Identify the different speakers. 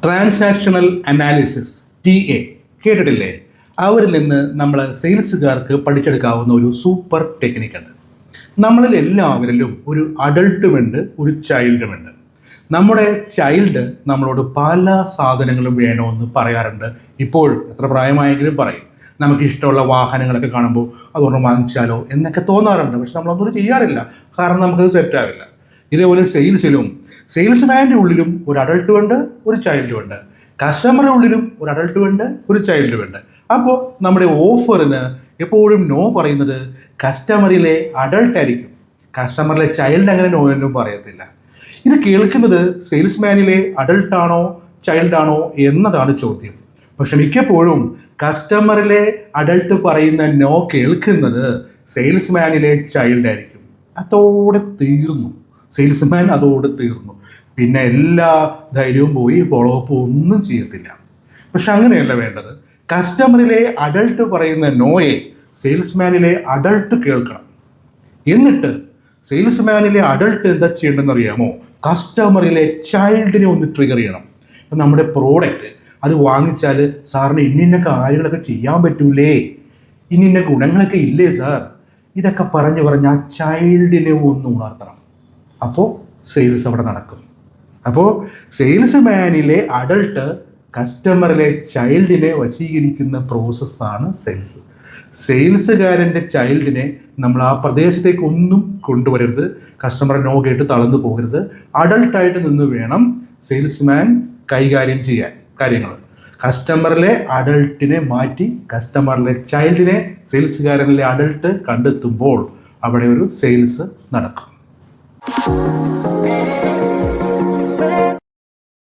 Speaker 1: Transactional analysis TA കേട്ടിട്ടില്ലേ? അവരിൽ നിന്ന് നമ്മൾ സെയിൽസുകാർക്ക് പഠിച്ചെടുക്കാവുന്ന ഒരു സൂപ്പർ ടെക്നിക്കുണ്ട്. നമ്മളിൽ എല്ലാവരിലും ഒരു അഡൾട്ടുമുണ്ട്, ഒരു ചൈൽഡുമുണ്ട്. നമ്മുടെ ചൈൽഡ് നമ്മളോട് പല സാധനങ്ങളും വേണമെന്ന് പറയാറുണ്ട്. ഇപ്പോൾ എത്ര പ്രായമായെങ്കിലും പറയും. നമുക്ക് ഇഷ്ടമുള്ള വാഹനങ്ങളൊക്കെ കാണുമ്പോൾ അതൊന്ന് വാങ്ങിച്ചാലോ എന്നൊക്കെ തോന്നാറുണ്ട്. പക്ഷെ നമ്മളൊന്നും ചെയ്യാറില്ല, കാരണം നമുക്കത് സെറ്റാവില്ല. ഇതേപോലെ സെയിൽസ്മാൻ്റെ ഉള്ളിലും ഒരു അഡൾട്ടുമുണ്ട്, ഒരു ചൈൽഡുമുണ്ട്. കസ്റ്റമറുടെ ഉള്ളിലും ഒരു അഡൾട്ടുമുണ്ട്, ഒരു ചൈൽഡുമുണ്ട്. അപ്പോൾ നമ്മുടെ ഓഫറിന് എപ്പോഴും നോ പറയുന്നത് കസ്റ്റമറിലെ അഡൾട്ടായിരിക്കും. കസ്റ്റമറിലെ ചൈൽഡ് അങ്ങനെ നോ എന്നും പറയത്തില്ല. ഇത് കേൾക്കുന്നത് സെയിൽസ്മാനിലെ അഡൾട്ടാണോ ചൈൽഡാണോ എന്നതാണ് ചോദ്യം. പക്ഷെ മിക്കപ്പോഴും കസ്റ്റമറിലെ അഡൾട്ട് പറയുന്ന നോ കേൾക്കുന്നത് സെയിൽസ്മാനിലെ ചൈൽഡായിരിക്കും. അതോടെ തീർന്നു, സെയിൽസ്മാൻ അതോടെ തീർന്നു. പിന്നെ എല്ലാ ധൈര്യവും പോയി ഫോളോ അപ്പ് ഒന്നും ചെയ്യത്തില്ല. പക്ഷെ അങ്ങനെയല്ല വേണ്ടത്. കസ്റ്റമറിലെ അഡൾട്ട് പറയുന്ന നോയെ സെയിൽസ്മാനിലെ അഡൾട്ട് കേൾക്കണം. എന്നിട്ട് സെയിൽസ്മാനിലെ അഡൾട്ട് എന്താ ചെയ്യേണ്ടതെന്ന് അറിയാമോ? കസ്റ്റമറിലെ ചൈൽഡിനെ ഒന്ന് ട്രിഗർ ചെയ്യണം. ഇപ്പം നമ്മുടെ പ്രോഡക്റ്റ് അത് വാങ്ങിച്ചാൽ സാറിന് ഇന്ന കാര്യങ്ങളൊക്കെ ചെയ്യാൻ പറ്റൂലേ, ഇന്ന ഗുണങ്ങളൊക്കെ ഇല്ലേ സാർ, ഇതൊക്കെ പറഞ്ഞ് ആ ചൈൽഡിനെ ഒന്ന് ഉണർത്തണം. അപ്പോൾ സെയിൽസ് അവിടെ നടക്കും. അപ്പോൾ സെയിൽസ്മാനിലെ അഡൾട്ട് കസ്റ്റമറിലെ ചൈൽഡിനെ വശീകരിക്കുന്ന പ്രോസസ്സാണ് സെയിൽസ്. സെയിൽസുകാരൻ്റെ ചൈൽഡിനെ നമ്മൾ ആ പ്രദേശത്തേക്ക് ഒന്നും കൊണ്ടുവരരുത്. കസ്റ്റമറെ നോ കേട്ട് തളർന്നു പോകരുത്. അഡൾട്ടായിട്ട് നിന്ന് വേണം സെയിൽസ്മാൻ കൈകാര്യം ചെയ്യാൻ കാര്യങ്ങൾ. കസ്റ്റമറിലെ അഡൾട്ടിനെ മാറ്റി കസ്റ്റമറിലെ ചൈൽഡിനെ സെയിൽസുകാരനിലെ അഡൾട്ട് കണ്ടെത്തുമ്പോൾ അവിടെ ഒരു സെയിൽസ് നടക്കും.